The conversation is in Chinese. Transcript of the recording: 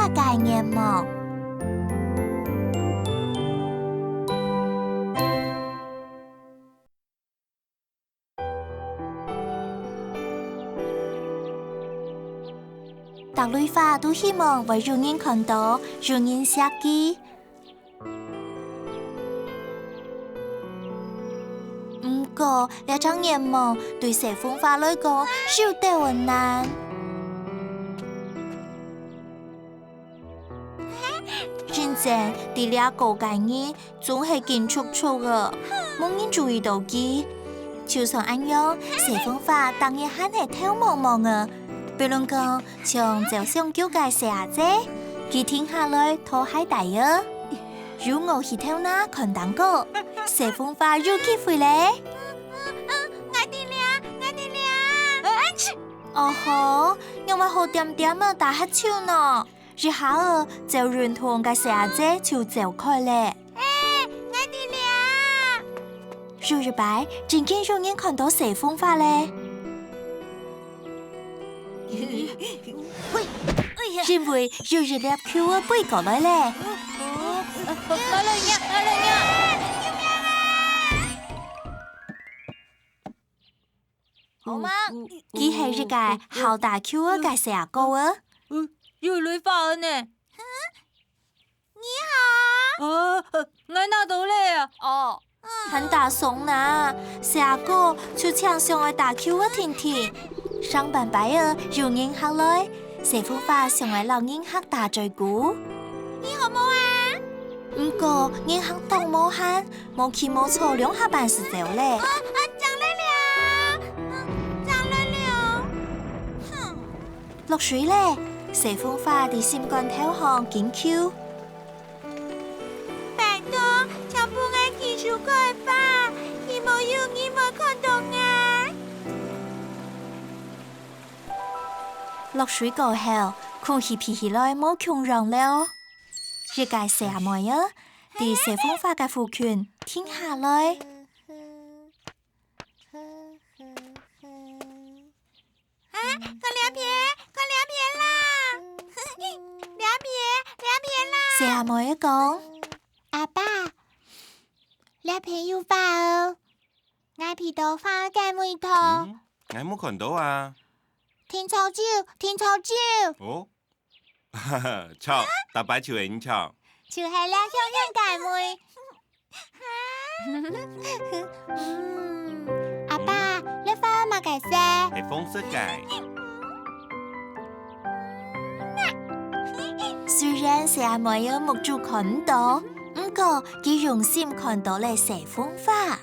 概念梦。大类花都希望为有人看到，有人设计。不过，这场愿望对西风花来讲是有点困难。真正伫俩个介日总是紧促促的，冇人注意到佢。就算安样，西风花当然还是偷摸摸的。比如讲，像就想叫介小姐，佢听下来拖海大啊。如我去偷那看蛋糕，西风花又机会咧。哦吼，因为好点点啊打黑手呢，一下啊就认同个小姐就走开咧。有一摆，真见有人看到西风花咧。因为有一粒球啊飞过来咧。来了呀！好吗？佢系一个好大球啊嘅蛇哥啊！有雷花呢？你好。我拿到了。哦，很大怂呐！蛇哥就抢上来打球啊婷婷。上班摆啊，有人下来，西风花上来老人客打嘴鼓。你好冇啊？不过人客都冇喊，冇去冇错两下办事走咧。落水咧，西风花伫心肝头上紧扣。拜托，请帮我提出开吧，希望有人冇看到我。落水过后，空气皮起来冇强壮了。一个蛇妹啊，伫西风花嘅附近停下来。蛇妹讲：阿爸，你片要花哦，我皮到花嘅梅头。我冇看到啊。天草蕉，天草蕉。哦，哈哈，草，大白樹影草。就系俩香香阿爸，你花嘛嘅色？係紅色嘅。虽然蛇妹有目珠看到，不过佢用心看到了西风花。